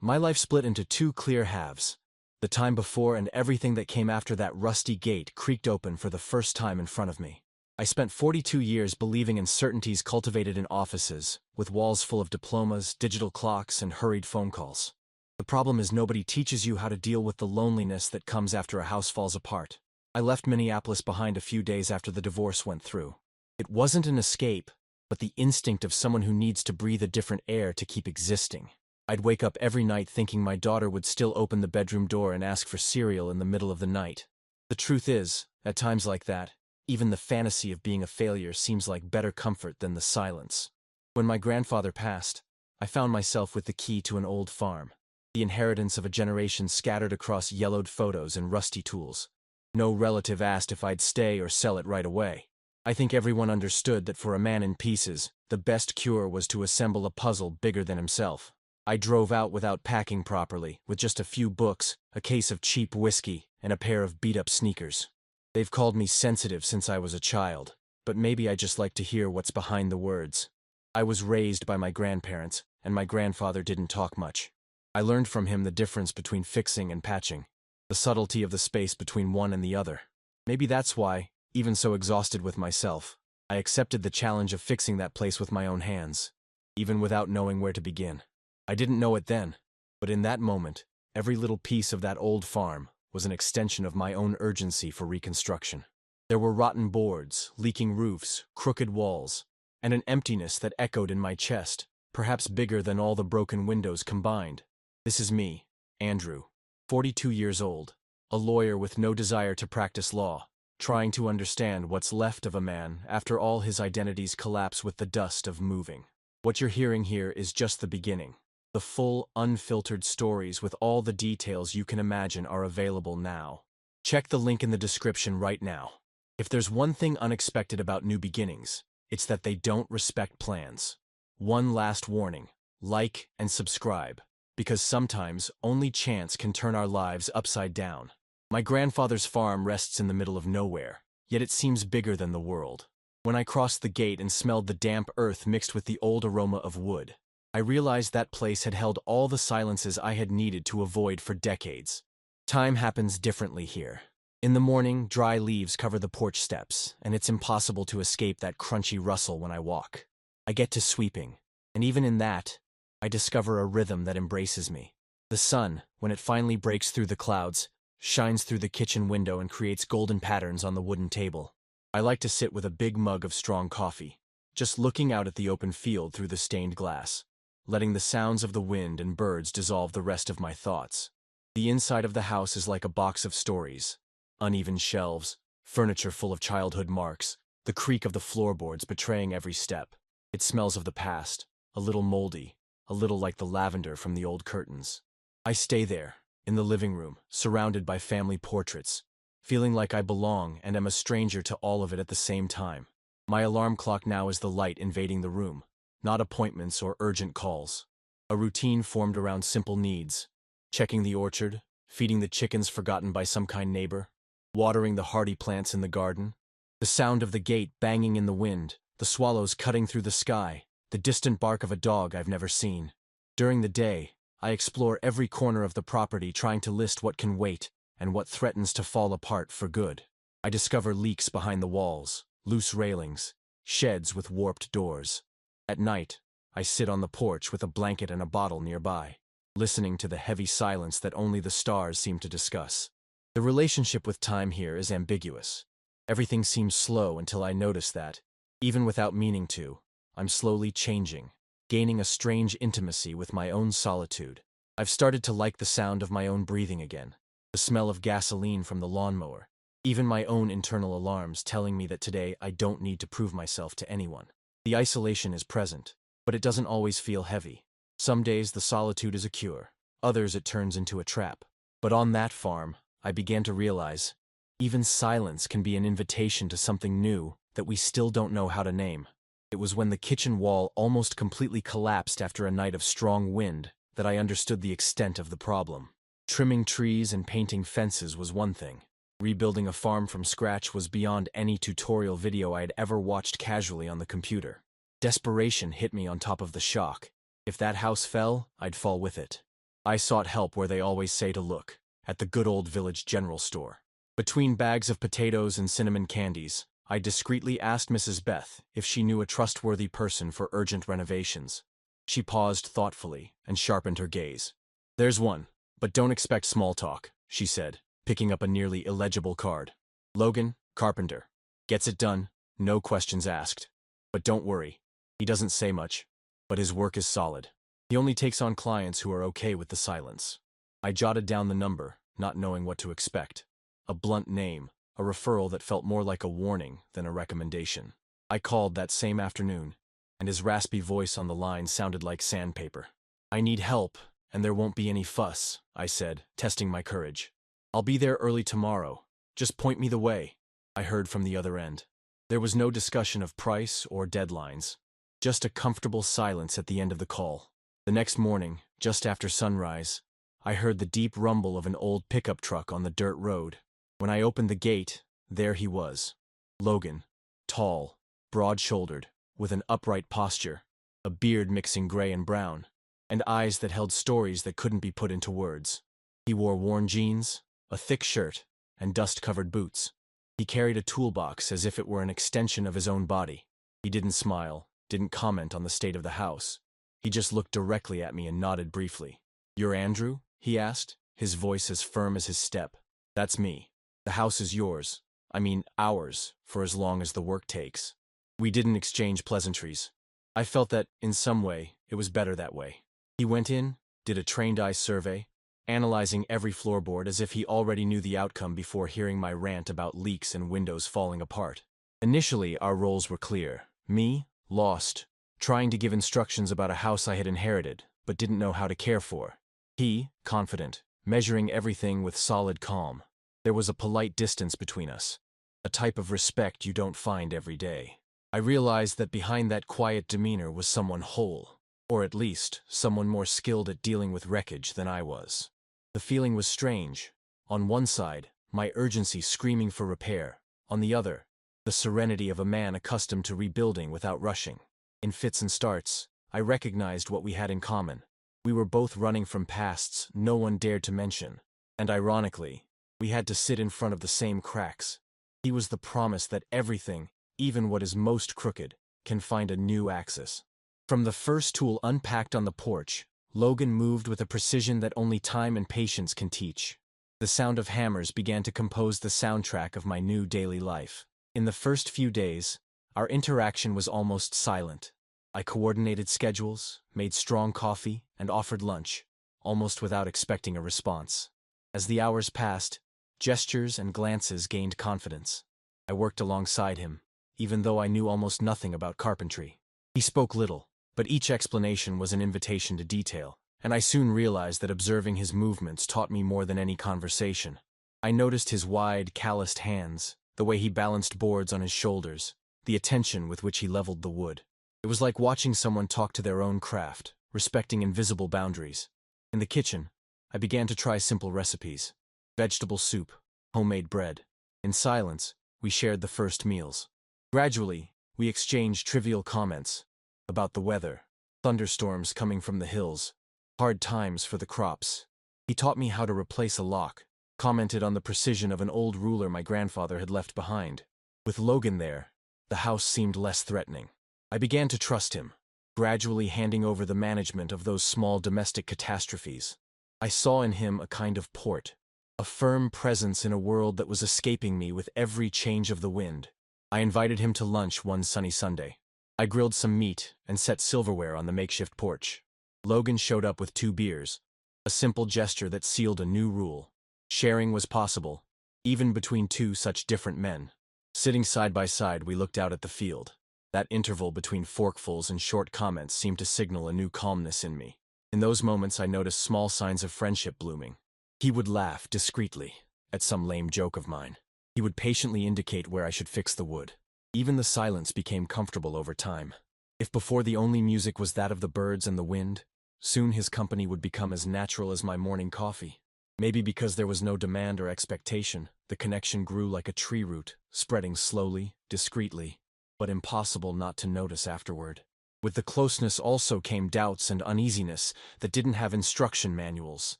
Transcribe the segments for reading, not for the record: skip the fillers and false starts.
My life split into two clear halves. The time before and everything that came after that rusty gate creaked open for the first time in front of me. I spent 42 years believing in certainties cultivated in offices, with walls full of diplomas, digital clocks, and hurried phone calls. The problem is nobody teaches you how to deal with the loneliness that comes after a house falls apart. I left Minneapolis behind a few days after the divorce went through. It wasn't an escape, but the instinct of someone who needs to breathe a different air to keep existing. I'd wake up every night thinking my daughter would still open the bedroom door and ask for cereal in the middle of the night. The truth is, at times like that, even the fantasy of being a failure seems like better comfort than the silence. When my grandfather passed, I found myself with the key to an old farm, the inheritance of a generation scattered across yellowed photos and rusty tools. No relative asked if I'd stay or sell it right away. I think everyone understood that for a man in pieces, the best cure was to assemble a puzzle bigger than himself. I drove out without packing properly, with just a few books, a case of cheap whiskey, and a pair of beat-up sneakers. They've called me sensitive since I was a child, but maybe I just like to hear what's behind the words. I was raised by my grandparents, and my grandfather didn't talk much. I learned from him the difference between fixing and patching, the subtlety of the space between one and the other. Maybe that's why, even so exhausted with myself, I accepted the challenge of fixing that place with my own hands, even without knowing where to begin. I didn't know it then, but in that moment, every little piece of that old farm was an extension of my own urgency for reconstruction. There were rotten boards, leaking roofs, crooked walls, and an emptiness that echoed in my chest, perhaps bigger than all the broken windows combined. This is me, Andrew, 42 years old, a lawyer with no desire to practice law, trying to understand what's left of a man after all his identities collapse with the dust of moving. What you're hearing here is just the beginning. The full, unfiltered stories with all the details you can imagine are available now. Check the link in the description right now. If there's one thing unexpected about new beginnings, it's that they don't respect plans. One last warning: like and subscribe, because sometimes only chance can turn our lives upside down. My grandfather's farm rests in the middle of nowhere, yet it seems bigger than the world. When I crossed the gate and smelled the damp earth mixed with the old aroma of wood, I realized that place had held all the silences I had needed to avoid for decades. Time happens differently here. In the morning, dry leaves cover the porch steps, and it's impossible to escape that crunchy rustle when I walk. I get to sweeping, and even in that, I discover a rhythm that embraces me. The sun, when it finally breaks through the clouds, shines through the kitchen window and creates golden patterns on the wooden table. I like to sit with a big mug of strong coffee, just looking out at the open field through the stained glass, letting the sounds of the wind and birds dissolve the rest of my thoughts. The inside of the house is like a box of stories. Uneven shelves, furniture full of childhood marks, the creak of the floorboards betraying every step. It smells of the past, a little moldy, a little like the lavender from the old curtains. I stay there, in the living room, surrounded by family portraits, feeling like I belong and am a stranger to all of it at the same time. My alarm clock now is the light invading the room, not appointments or urgent calls. A routine formed around simple needs: checking the orchard, feeding the chickens forgotten by some kind neighbor, watering the hardy plants in the garden. The sound of the gate banging in the wind, the swallows cutting through the sky, the distant bark of a dog I've never seen. During the day, I explore every corner of the property trying to list what can wait and what threatens to fall apart for good. I discover leaks behind the walls, loose railings, sheds with warped doors. At night, I sit on the porch with a blanket and a bottle nearby, listening to the heavy silence that only the stars seem to discuss. The relationship with time here is ambiguous. Everything seems slow until I notice that, even without meaning to, I'm slowly changing, gaining a strange intimacy with my own solitude. I've started to like the sound of my own breathing again, the smell of gasoline from the lawnmower, even my own internal alarms telling me that today I don't need to prove myself to anyone. The isolation is present, but it doesn't always feel heavy. Some days the solitude is a cure, others it turns into a trap. But on that farm, I began to realize, even silence can be an invitation to something new that we still don't know how to name. It was when the kitchen wall almost completely collapsed after a night of strong wind that I understood the extent of the problem. Trimming trees and painting fences was one thing. Rebuilding a farm from scratch was beyond any tutorial video I had ever watched casually on the computer. Desperation hit me on top of the shock. If that house fell, I'd fall with it. I sought help where they always say to look, at the good old village general store. Between bags of potatoes and cinnamon candies, I discreetly asked Mrs. Beth if she knew a trustworthy person for urgent renovations. She paused thoughtfully and sharpened her gaze. "There's one, but don't expect small talk," she said, picking up a nearly illegible card. "Logan, Carpenter. Gets it done, no questions asked. But don't worry, he doesn't say much, but his work is solid. He only takes on clients who are okay with the silence." I jotted down the number, not knowing what to expect. A blunt name, a referral that felt more like a warning than a recommendation. I called that same afternoon, and his raspy voice on the line sounded like sandpaper. "I need help, and there won't be any fuss," I said, testing my courage. "I'll be there early tomorrow. Just point me the way," I heard from the other end. There was no discussion of price or deadlines, just a comfortable silence at the end of the call. The next morning, just after sunrise, I heard the deep rumble of an old pickup truck on the dirt road. When I opened the gate, there he was. Logan, tall, broad-shouldered, with an upright posture, a beard mixing gray and brown, and eyes that held stories that couldn't be put into words. He wore worn jeans, a thick shirt, and dust-covered boots. He carried a toolbox as if it were an extension of his own body. He didn't smile, didn't comment on the state of the house. He just looked directly at me and nodded briefly. "You're Andrew?" he asked, his voice as firm as his step. "That's me. The house is yours. I mean, ours, for as long as the work takes." We didn't exchange pleasantries. I felt that, in some way, it was better that way. He went in, did a trained-eye survey, analyzing every floorboard as if he already knew the outcome before hearing my rant about leaks and windows falling apart. Initially, our roles were clear. Me, lost, trying to give instructions about a house I had inherited, but didn't know how to care for. He, confident, measuring everything with solid calm. There was a polite distance between us, a type of respect you don't find every day. I realized that behind that quiet demeanor was someone whole, or at least, someone more skilled at dealing with wreckage than I was. The feeling was strange. On one side, my urgency screaming for repair. On the other, the serenity of a man accustomed to rebuilding without rushing. In fits and starts, I recognized what we had in common. We were both running from pasts no one dared to mention, and ironically, we had to sit in front of the same cracks. He was the promise that everything, even what is most crooked, can find a new axis. From the first tool unpacked on the porch, Logan moved with a precision that only time and patience can teach. The sound of hammers began to compose the soundtrack of my new daily life. In the first few days, our interaction was almost silent. I coordinated schedules, made strong coffee, and offered lunch, almost without expecting a response. As the hours passed, gestures and glances gained confidence. I worked alongside him, even though I knew almost nothing about carpentry. He spoke little, but each explanation was an invitation to detail, and I soon realized that observing his movements taught me more than any conversation. I noticed his wide, calloused hands, the way he balanced boards on his shoulders, the attention with which he leveled the wood. It was like watching someone talk to their own craft, respecting invisible boundaries. In the kitchen, I began to try simple recipes. Vegetable soup, homemade bread. In silence, we shared the first meals. Gradually, we exchanged trivial comments about the weather, thunderstorms coming from the hills, hard times for the crops. He taught me how to replace a lock, commented on the precision of an old ruler my grandfather had left behind. With Logan there, the house seemed less threatening. I began to trust him, gradually handing over the management of those small domestic catastrophes. I saw in him a kind of port, a firm presence in a world that was escaping me with every change of the wind. I invited him to lunch one sunny Sunday. I grilled some meat and set silverware on the makeshift porch. Logan showed up with 2 beers, a simple gesture that sealed a new rule. Sharing was possible, even between 2 such different men. Sitting side by side, we looked out at the field. That interval between forkfuls and short comments seemed to signal a new calmness in me. In those moments, I noticed small signs of friendship blooming. He would laugh discreetly at some lame joke of mine. He would patiently indicate where I should fix the wood. Even the silence became comfortable over time. If before the only music was that of the birds and the wind, soon his company would become as natural as my morning coffee. Maybe because there was no demand or expectation, the connection grew like a tree root, spreading slowly, discreetly, but impossible not to notice afterward. With the closeness also came doubts and uneasiness that didn't have instruction manuals.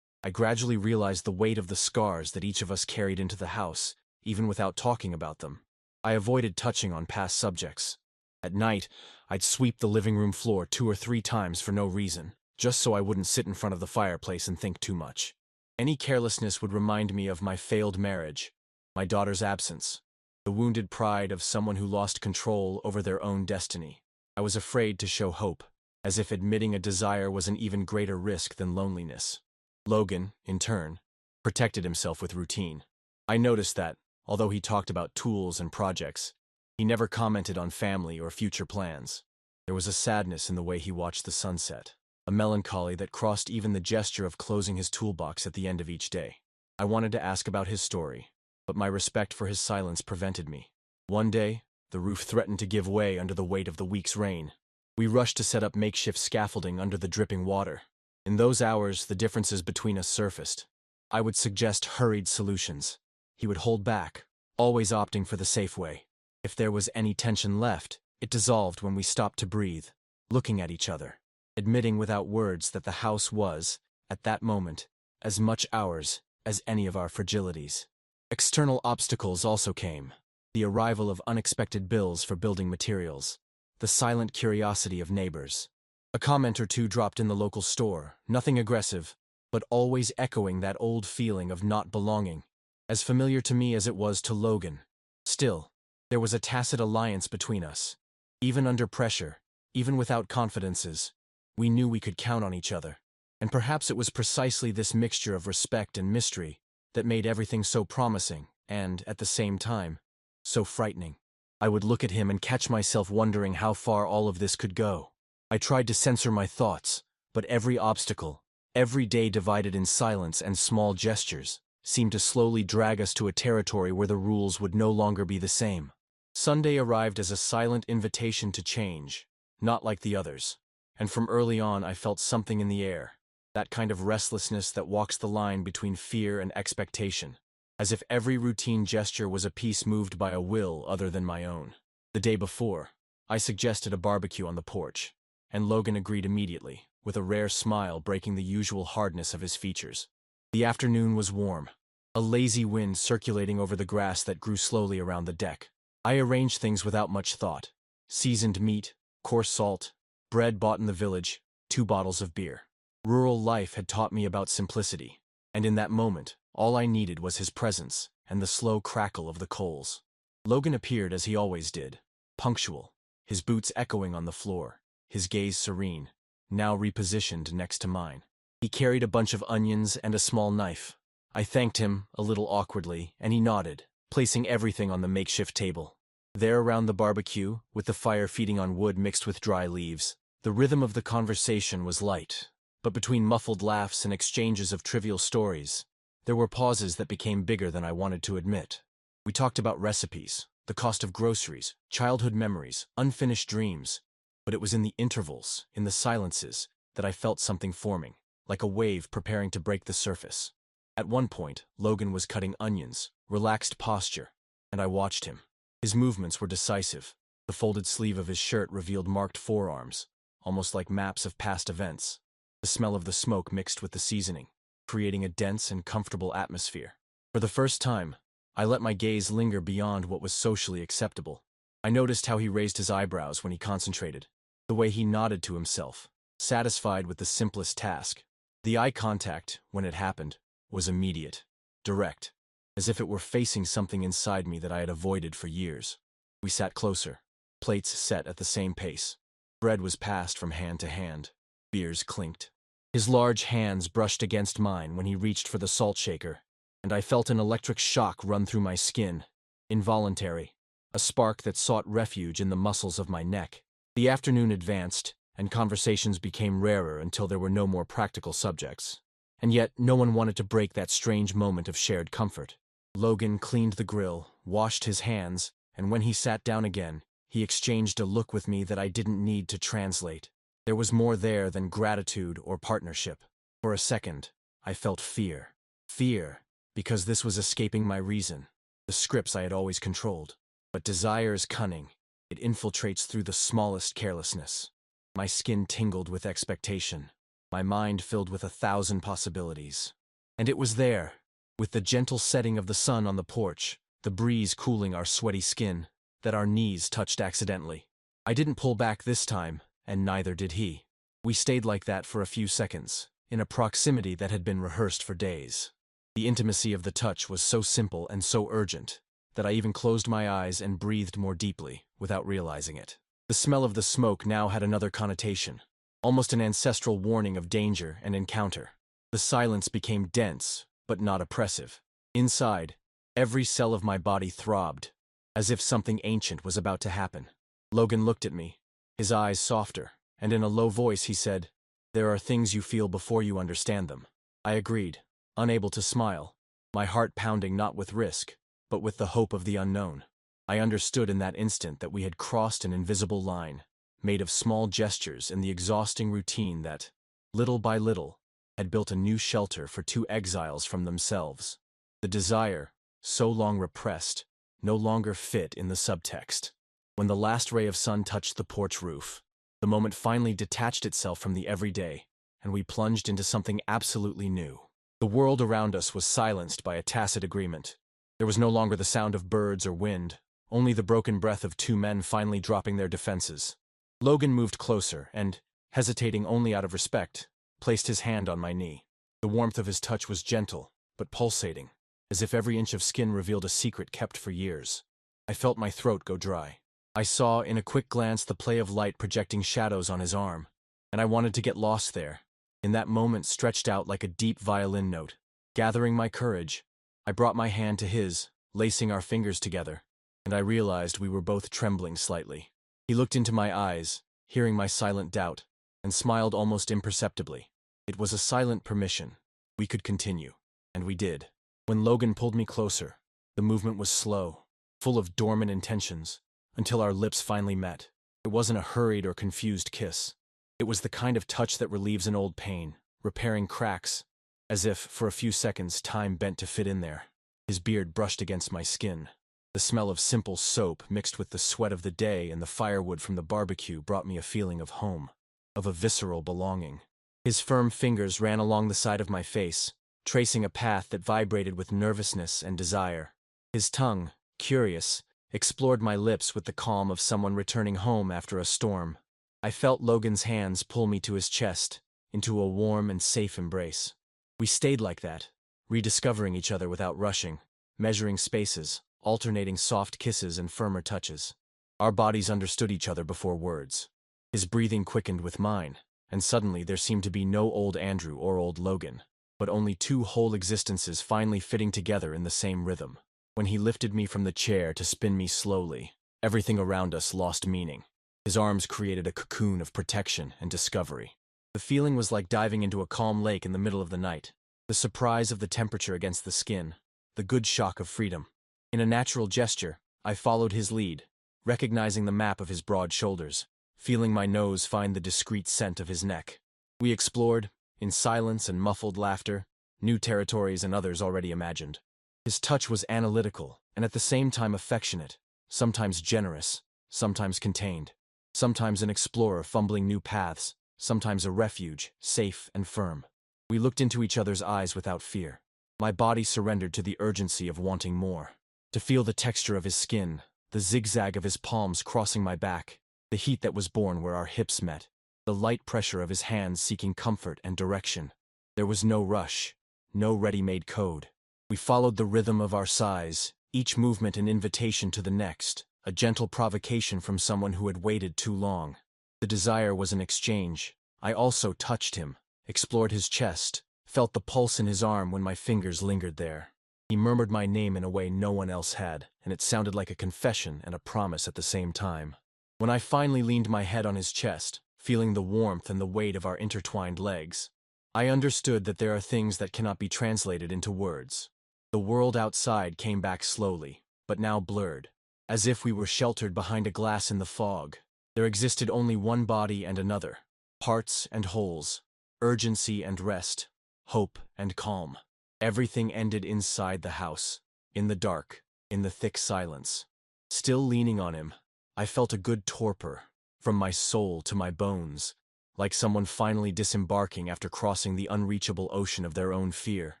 I gradually realized the weight of the scars that each of us carried into the house, even without talking about them. I avoided touching on past subjects. At night, I'd sweep the living room floor 2 or 3 times for no reason, just so I wouldn't sit in front of the fireplace and think too much. Any carelessness would remind me of my failed marriage, my daughter's absence, the wounded pride of someone who lost control over their own destiny. I was afraid to show hope, as if admitting a desire was an even greater risk than loneliness. Logan, in turn, protected himself with routine. I noticed that, although he talked about tools and projects, he never commented on family or future plans. There was a sadness in the way he watched the sunset, a melancholy that crossed even the gesture of closing his toolbox at the end of each day. I wanted to ask about his story, but my respect for his silence prevented me. One day, the roof threatened to give way under the weight of the week's rain. We rushed to set up makeshift scaffolding under the dripping water. In those hours, the differences between us surfaced. I would suggest hurried solutions. He would hold back, always opting for the safe way. If there was any tension left, it dissolved when we stopped to breathe, looking at each other, admitting without words that the house was, at that moment, as much ours as any of our fragilities. External obstacles also came. The arrival of unexpected bills for building materials, the silent curiosity of neighbors. A comment or two dropped in the local store, nothing aggressive, but always echoing that old feeling of not belonging, as familiar to me as it was to Logan. Still, there was a tacit alliance between us. Even under pressure, even without confidences, we knew we could count on each other. And perhaps it was precisely this mixture of respect and mystery that made everything so promising and, at the same time, so frightening. I would look at him and catch myself wondering how far all of this could go. I tried to censor my thoughts, but every obstacle, every day divided in silence and small gestures, seemed to slowly drag us to a territory where the rules would no longer be the same. Sunday arrived as a silent invitation to change, not like the others. And from early on I felt something in the air, that kind of restlessness that walks the line between fear and expectation, as if every routine gesture was a piece moved by a will other than my own. The day before, I suggested a barbecue on the porch, and Logan agreed immediately, with a rare smile breaking the usual hardness of his features. The afternoon was warm, a lazy wind circulating over the grass that grew slowly around the deck. I arranged things without much thought. Seasoned meat, coarse salt, bread bought in the village, 2 bottles of beer. Rural life had taught me about simplicity, and in that moment, all I needed was his presence and the slow crackle of the coals. Logan appeared as he always did, punctual, his boots echoing on the floor, his gaze serene, now repositioned next to mine. He carried a bunch of onions and a small knife. I thanked him, a little awkwardly, and he nodded, placing everything on the makeshift table. There around the barbecue, with the fire feeding on wood mixed with dry leaves, the rhythm of the conversation was light, but between muffled laughs and exchanges of trivial stories, there were pauses that became bigger than I wanted to admit. We talked about recipes, the cost of groceries, childhood memories, unfinished dreams, but it was in the intervals, in the silences, that I felt something forming, like a wave preparing to break the surface. At one point, Logan was cutting onions, relaxed posture, and I watched him. His movements were decisive. The folded sleeve of his shirt revealed marked forearms, almost like maps of past events. The smell of the smoke mixed with the seasoning, creating a dense and comfortable atmosphere. For the first time, I let my gaze linger beyond what was socially acceptable. I noticed how he raised his eyebrows when he concentrated, the way he nodded to himself, satisfied with the simplest task. The eye contact, when it happened, was immediate, direct, as if it were facing something inside me that I had avoided for years. We sat closer, plates set at the same pace. Bread was passed from hand to hand. Beers clinked. His large hands brushed against mine when he reached for the salt shaker, and I felt an electric shock run through my skin. Involuntary, a spark that sought refuge in the muscles of my neck. The afternoon advanced, and conversations became rarer until there were no more practical subjects. And yet, no one wanted to break that strange moment of shared comfort. Logan cleaned the grill, washed his hands, and when he sat down again, he exchanged a look with me that I didn't need to translate. There was more there than gratitude or partnership. For a second, I felt fear. Fear, because this was escaping my reason, the scripts I had always controlled. But desire is cunning. It infiltrates through the smallest carelessness. My skin tingled with expectation, my mind filled with 1,000 possibilities. And it was there, with the gentle setting of the sun on the porch, the breeze cooling our sweaty skin, that our knees touched accidentally. I didn't pull back this time, and neither did he. We stayed like that for a few seconds, in a proximity that had been rehearsed for days. The intimacy of the touch was so simple and so urgent, that I even closed my eyes and breathed more deeply, without realizing it. The smell of the smoke now had another connotation, almost an ancestral warning of danger and encounter. The silence became dense, but not oppressive. Inside, every cell of my body throbbed, as if something ancient was about to happen. Logan looked at me, his eyes softer, and in a low voice he said, "There are things you feel before you understand them." I agreed, unable to smile, my heart pounding not with risk, but with the hope of the unknown. I understood in that instant that we had crossed an invisible line, made of small gestures in the exhausting routine that, little by little, had built a new shelter for two exiles from themselves. The desire, so long repressed, no longer fit in the subtext. When the last ray of sun touched the porch roof, the moment finally detached itself from the everyday, and we plunged into something absolutely new. The world around us was silenced by a tacit agreement. There was no longer the sound of birds or wind, only the broken breath of two men finally dropping their defenses. Logan moved closer and, hesitating only out of respect, placed his hand on my knee. The warmth of his touch was gentle, but pulsating, as if every inch of skin revealed a secret kept for years. I felt my throat go dry. I saw in a quick glance the play of light projecting shadows on his arm, and I wanted to get lost there, in that moment stretched out like a deep violin note. Gathering my courage, I brought my hand to his, lacing our fingers together, and I realized we were both trembling slightly. He looked into my eyes, hearing my silent doubt, and smiled almost imperceptibly. It was a silent permission. We could continue. And we did. When Logan pulled me closer, the movement was slow, full of dormant intentions, until our lips finally met. It wasn't a hurried or confused kiss. It was the kind of touch that relieves an old pain, repairing cracks, as if, for a few seconds, time bent to fit in there. His beard brushed against my skin. The smell of simple soap mixed with the sweat of the day and the firewood from the barbecue brought me a feeling of home, of a visceral belonging. His firm fingers ran along the side of my face, tracing a path that vibrated with nervousness and desire. His tongue, curious, explored my lips with the calm of someone returning home after a storm. I felt Logan's hands pull me to his chest, into a warm and safe embrace. We stayed like that, rediscovering each other without rushing, measuring spaces, alternating soft kisses and firmer touches. Our bodies understood each other before words. His breathing quickened with mine, and suddenly there seemed to be no old Andrew or old Logan, but only two whole existences finally fitting together in the same rhythm. When he lifted me from the chair to spin me slowly, everything around us lost meaning. His arms created a cocoon of protection and discovery. The feeling was like diving into a calm lake in the middle of the night. The surprise of the temperature against the skin, the good shock of freedom. In a natural gesture, I followed his lead, recognizing the map of his broad shoulders, feeling my nose find the discreet scent of his neck. We explored, in silence and muffled laughter, new territories and others already imagined. His touch was analytical and at the same time affectionate, sometimes generous, sometimes contained, sometimes an explorer fumbling new paths, sometimes a refuge, safe and firm. We looked into each other's eyes without fear. My body surrendered to the urgency of wanting more. To feel the texture of his skin, the zigzag of his palms crossing my back, the heat that was born where our hips met, the light pressure of his hands seeking comfort and direction. There was no rush, no ready-made code. We followed the rhythm of our sighs, each movement an invitation to the next, a gentle provocation from someone who had waited too long. The desire was an exchange. I also touched him, explored his chest, felt the pulse in his arm when my fingers lingered there. He murmured my name in a way no one else had, and it sounded like a confession and a promise at the same time. When I finally leaned my head on his chest, feeling the warmth and the weight of our intertwined legs, I understood that there are things that cannot be translated into words. The world outside came back slowly, but now blurred. As if we were sheltered behind a glass in the fog, there existed only one body and another, parts and wholes, urgency and rest, hope and calm. Everything ended inside the house, in the dark, in the thick silence. Still leaning on him, I felt a good torpor, from my soul to my bones, like someone finally disembarking after crossing the unreachable ocean of their own fear.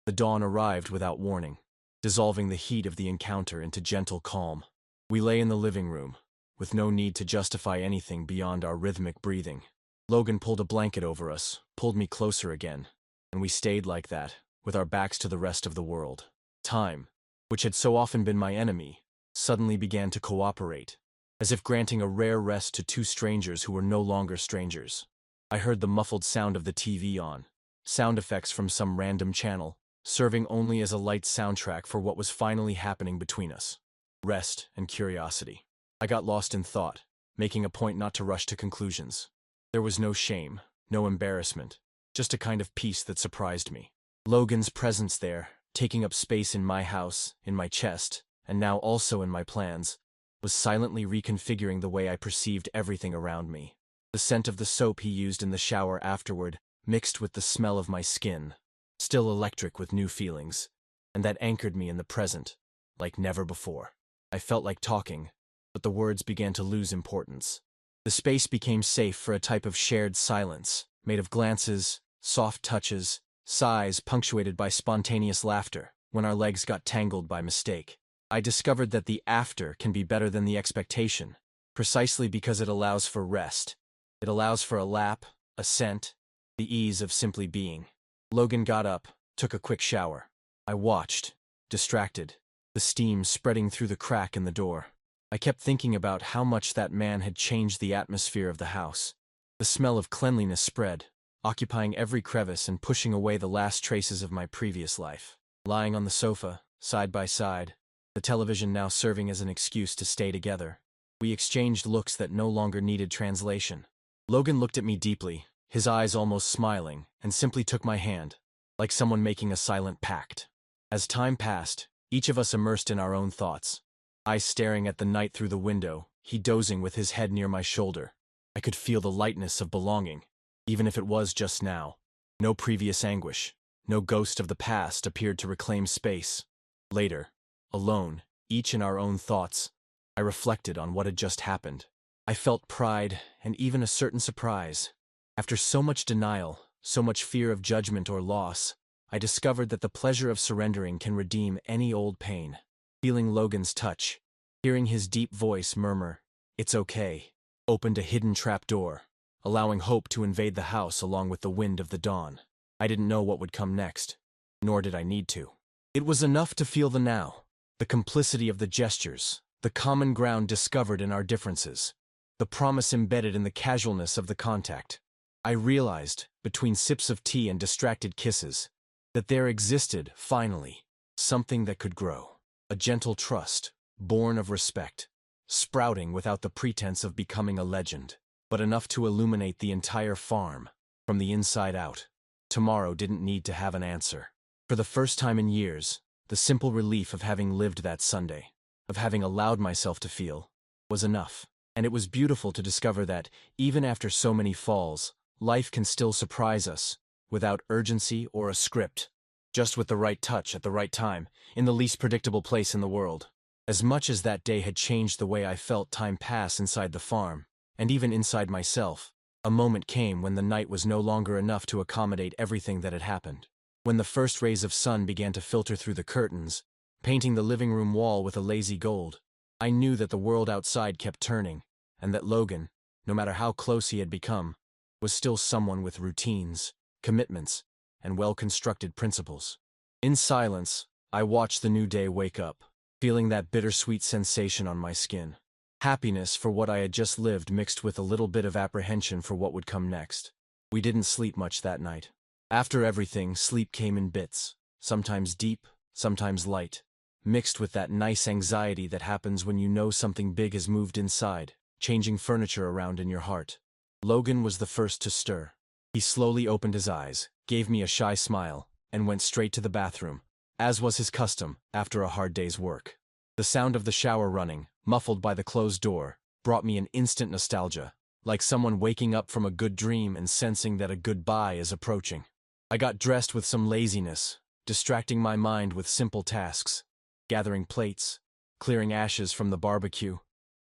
The dawn arrived without warning, dissolving the heat of the encounter into gentle calm. We lay in the living room, with no need to justify anything beyond our rhythmic breathing. Logan pulled a blanket over us, pulled me closer again, and we stayed like that, with our backs to the rest of the world. Time, which had so often been my enemy, suddenly began to cooperate, as if granting a rare rest to two strangers who were no longer strangers. I heard the muffled sound of the TV on, sound effects from some random channel, serving only as a light soundtrack for what was finally happening between us. Rest and curiosity. I got lost in thought, making a point not to rush to conclusions. There was no shame, no embarrassment, just a kind of peace that surprised me. Logan's presence there, taking up space in my house, in my chest, and now also in my plans, was silently reconfiguring the way I perceived everything around me. The scent of the soap he used in the shower afterward, mixed with the smell of my skin, still electric with new feelings, and that anchored me in the present, like never before. I felt like talking, but the words began to lose importance. The space became safe for a type of shared silence, made of glances, soft touches, sighs punctuated by spontaneous laughter, when our legs got tangled by mistake. I discovered that the after can be better than the expectation, precisely because it allows for rest. It allows for a lap, a scent, the ease of simply being. Logan got up, took a quick shower. I watched, distracted, the steam spreading through the crack in the door. I kept thinking about how much that man had changed the atmosphere of the house. The smell of cleanliness spread, occupying every crevice and pushing away the last traces of my previous life. Lying on the sofa, side by side, the television now serving as an excuse to stay together, we exchanged looks that no longer needed translation. Logan looked at me deeply, his eyes almost smiling, and simply took my hand, like someone making a silent pact. As time passed, each of us immersed in our own thoughts. I staring at the night through the window, he dozing with his head near my shoulder. I could feel the lightness of belonging, even if it was just now. No previous anguish, no ghost of the past appeared to reclaim space. Later, alone, each in our own thoughts, I reflected on what had just happened. I felt pride and even a certain surprise. After so much denial, so much fear of judgment or loss, I discovered that the pleasure of surrendering can redeem any old pain. Feeling Logan's touch, hearing his deep voice murmur, "It's okay," opened a hidden trapdoor, allowing hope to invade the house along with the wind of the dawn. I didn't know what would come next, nor did I need to. It was enough to feel the now, the complicity of the gestures, the common ground discovered in our differences, the promise embedded in the casualness of the contact. I realized, between sips of tea and distracted kisses, that there existed, finally, something that could grow. A gentle trust, born of respect, sprouting without the pretense of becoming a legend, but enough to illuminate the entire farm, from the inside out. Tomorrow didn't need to have an answer. For the first time in years, the simple relief of having lived that Sunday, of having allowed myself to feel, was enough. And it was beautiful to discover that, even after so many falls, life can still surprise us, without urgency or a script. Just with the right touch at the right time, in the least predictable place in the world. As much as that day had changed the way I felt time pass inside the farm, and even inside myself, a moment came when the night was no longer enough to accommodate everything that had happened. When the first rays of sun began to filter through the curtains, painting the living room wall with a lazy gold, I knew that the world outside kept turning, and that Logan, no matter how close he had become, was still someone with routines, commitments, and well-constructed principles. In silence, I watched the new day wake up, feeling that bittersweet sensation on my skin. Happiness for what I had just lived mixed with a little bit of apprehension for what would come next. We didn't sleep much that night. After everything, sleep came in bits, sometimes deep, sometimes light, mixed with that nice anxiety that happens when you know something big has moved inside, changing furniture around in your heart. Logan was the first to stir. He slowly opened his eyes, gave me a shy smile, and went straight to the bathroom, as was his custom after a hard day's work. The sound of the shower running, muffled by the closed door, brought me an instant nostalgia, like someone waking up from a good dream and sensing that a goodbye is approaching. I got dressed with some laziness, distracting my mind with simple tasks, gathering plates, clearing ashes from the barbecue,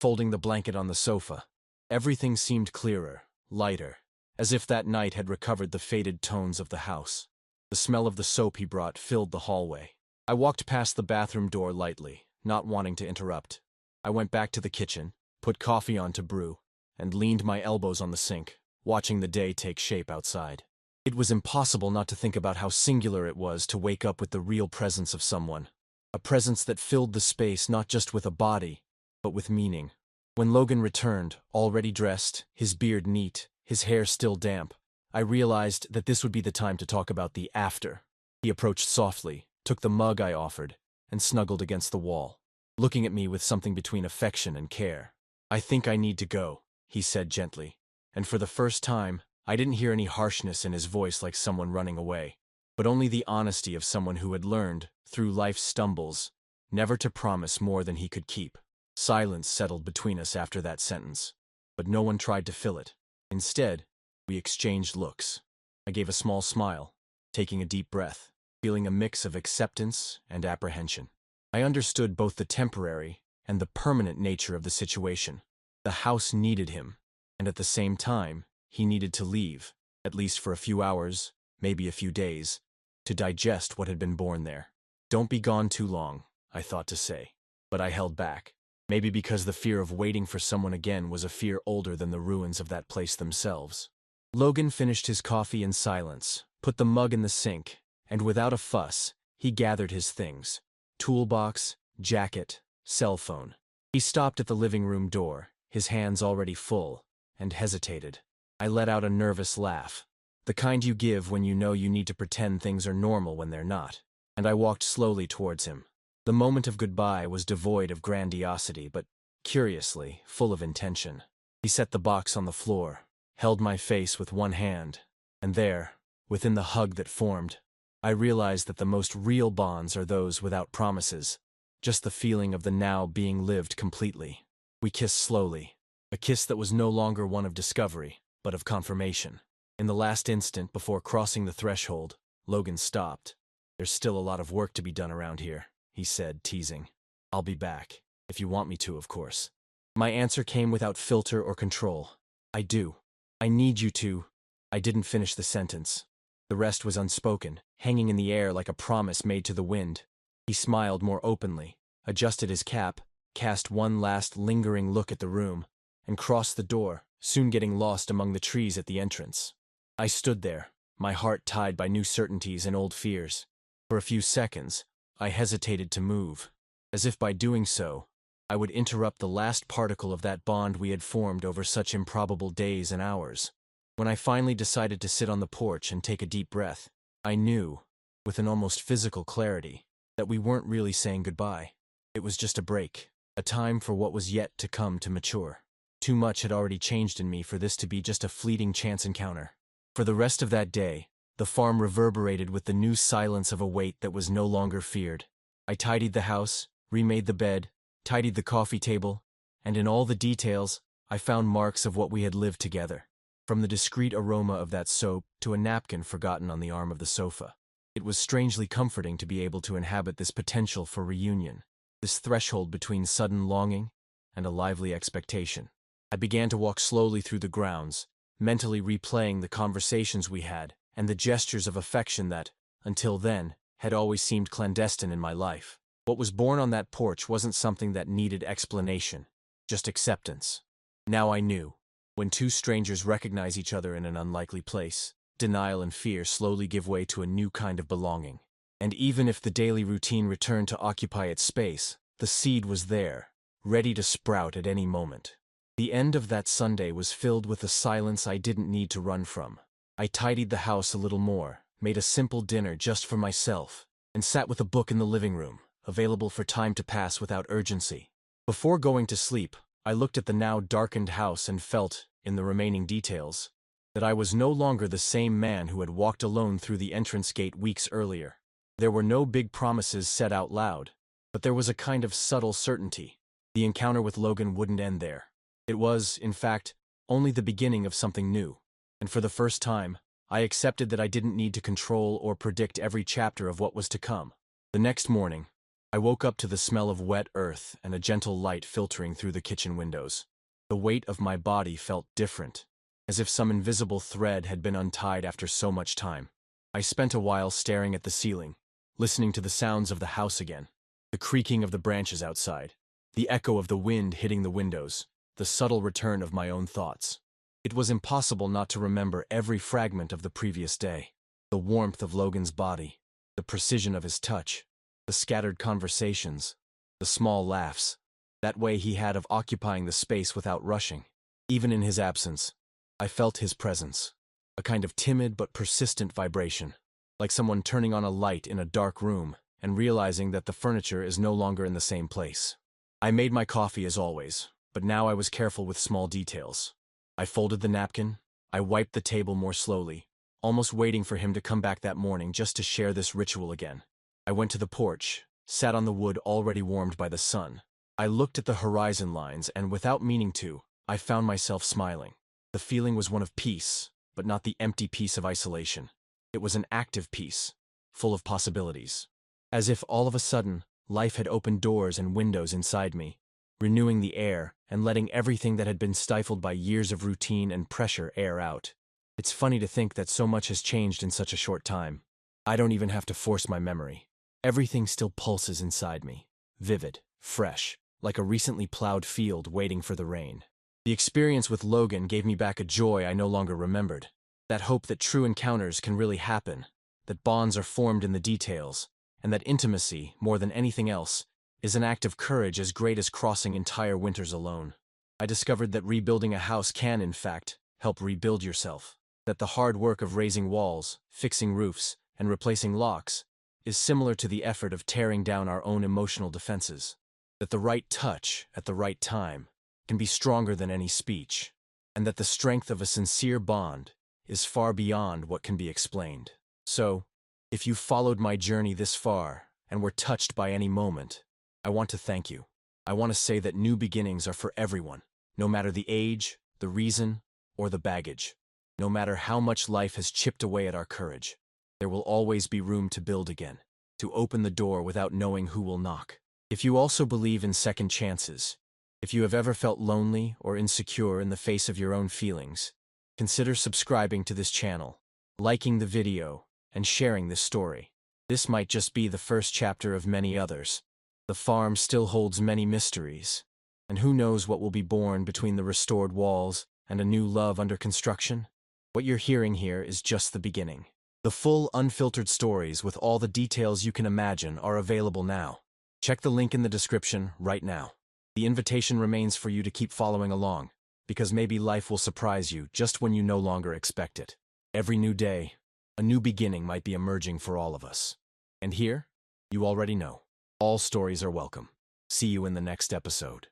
folding the blanket on the sofa. Everything seemed clearer, lighter, as if that night had recovered the faded tones of the house. The smell of the soap he brought filled the hallway. I walked past the bathroom door lightly, not wanting to interrupt. I went back to the kitchen, put coffee on to brew, and leaned my elbows on the sink, watching the day take shape outside. It was impossible not to think about how singular it was to wake up with the real presence of someone. A presence that filled the space not just with a body, but with meaning. When Logan returned, already dressed, his beard neat, his hair still damp, I realized that this would be the time to talk about the after. He approached softly, took the mug I offered, and snuggled against the wall, looking at me with something between affection and care. "I think I need to go," he said gently, and for the first time, I didn't hear any harshness in his voice like someone running away, but only the honesty of someone who had learned, through life's stumbles, never to promise more than he could keep. Silence settled between us after that sentence, but no one tried to fill it. Instead, we exchanged looks. I gave a small smile, taking a deep breath, feeling a mix of acceptance and apprehension. I understood both the temporary and the permanent nature of the situation. The house needed him, and at the same time, he needed to leave, at least for a few hours, maybe a few days, to digest what had been born there. "Don't be gone too long," I thought to say, but I held back. Maybe because the fear of waiting for someone again was a fear older than the ruins of that place themselves. Logan finished his coffee in silence, put the mug in the sink, and without a fuss, he gathered his things. Toolbox, jacket, cell phone. He stopped at the living room door, his hands already full, and hesitated. I let out a nervous laugh, the kind you give when you know you need to pretend things are normal when they're not, and I walked slowly towards him. The moment of goodbye was devoid of grandiosity, but, curiously, full of intention. He set the box on the floor, held my face with one hand, and there, within the hug that formed, I realized that the most real bonds are those without promises, just the feeling of the now being lived completely. We kissed slowly, a kiss that was no longer one of discovery, but of confirmation. In the last instant before crossing the threshold, Logan stopped. "There's still a lot of work to be done around here," he said, teasing. "I'll be back, if you want me to, of course." My answer came without filter or control. "I do. I need you to." I didn't finish the sentence. The rest was unspoken, hanging in the air like a promise made to the wind. He smiled more openly, adjusted his cap, cast one last lingering look at the room, and crossed the door, soon getting lost among the trees at the entrance. I stood there, my heart tied by new certainties and old fears. For a few seconds, I hesitated to move, as if by doing so, I would interrupt the last particle of that bond we had formed over such improbable days and hours. When I finally decided to sit on the porch and take a deep breath, I knew, with an almost physical clarity, that we weren't really saying goodbye. It was just a break, a time for what was yet to come to mature. Too much had already changed in me for this to be just a fleeting chance encounter. For the rest of that day, the farm reverberated with the new silence of a weight that was no longer feared. I tidied the house, remade the bed, tidied the coffee table, and in all the details, I found marks of what we had lived together. From the discreet aroma of that soap to a napkin forgotten on the arm of the sofa. It was strangely comforting to be able to inhabit this potential for reunion, this threshold between sudden longing and a lively expectation. I began to walk slowly through the grounds, mentally replaying the conversations we had and the gestures of affection that, until then, had always seemed clandestine in my life. What was born on that porch wasn't something that needed explanation, just acceptance. Now I knew. When two strangers recognize each other in an unlikely place, denial and fear slowly give way to a new kind of belonging. And even if the daily routine returned to occupy its space, the seed was there, ready to sprout at any moment. The end of that Sunday was filled with a silence I didn't need to run from. I tidied the house a little more, made a simple dinner just for myself, and sat with a book in the living room, available for time to pass without urgency. Before going to sleep, I looked at the now darkened house and felt, in the remaining details, that I was no longer the same man who had walked alone through the entrance gate weeks earlier. There were no big promises said out loud, but there was a kind of subtle certainty. The encounter with Logan wouldn't end there. It was, in fact, only the beginning of something new, and for the first time, I accepted that I didn't need to control or predict every chapter of what was to come. The next morning, I woke up to the smell of wet earth and a gentle light filtering through the kitchen windows. The weight of my body felt different, as if some invisible thread had been untied after so much time. I spent a while staring at the ceiling, listening to the sounds of the house again, the creaking of the branches outside, the echo of the wind hitting the windows, the subtle return of my own thoughts. It was impossible not to remember every fragment of the previous day. The warmth of Logan's body, the precision of his touch, the scattered conversations, the small laughs, that way he had of occupying the space without rushing. Even in his absence, I felt his presence, a kind of timid but persistent vibration, like someone turning on a light in a dark room and realizing that the furniture is no longer in the same place. I made my coffee as always, but now I was careful with small details. I folded the napkin, I wiped the table more slowly, almost waiting for him to come back that morning just to share this ritual again. I went to the porch, sat on the wood already warmed by the sun. I looked at the horizon lines and, without meaning to, I found myself smiling. The feeling was one of peace, but not the empty peace of isolation. It was an active peace, full of possibilities. As if all of a sudden, life had opened doors and windows inside me, renewing the air and letting everything that had been stifled by years of routine and pressure air out. It's funny to think that so much has changed in such a short time. I don't even have to force my memory. Everything still pulses inside me, vivid, fresh, like a recently plowed field waiting for the rain. The experience with Logan gave me back a joy I no longer remembered. That hope that true encounters can really happen, that bonds are formed in the details, and that intimacy, more than anything else, is an act of courage as great as crossing entire winters alone. I discovered that rebuilding a house can, in fact, help rebuild yourself. That the hard work of raising walls, fixing roofs, and replacing locks is similar to the effort of tearing down our own emotional defenses. That the right touch, at the right time, can be stronger than any speech, and that the strength of a sincere bond is far beyond what can be explained. So, if you've followed my journey this far and were touched by any moment, I want to thank you. I want to say that new beginnings are for everyone, no matter the age, the reason, or the baggage. No matter how much life has chipped away at our courage, there will always be room to build again, to open the door without knowing who will knock. If you also believe in second chances, if you have ever felt lonely or insecure in the face of your own feelings, consider subscribing to this channel, liking the video, and sharing this story. This might just be the first chapter of many others. The farm still holds many mysteries, and who knows what will be born between the restored walls and a new love under construction? What you're hearing here is just the beginning. The full, unfiltered stories with all the details you can imagine are available now. Check the link in the description right now. The invitation remains for you to keep following along, because maybe life will surprise you just when you no longer expect it. Every new day, a new beginning might be emerging for all of us. And here, you already know, all stories are welcome. See you in the next episode.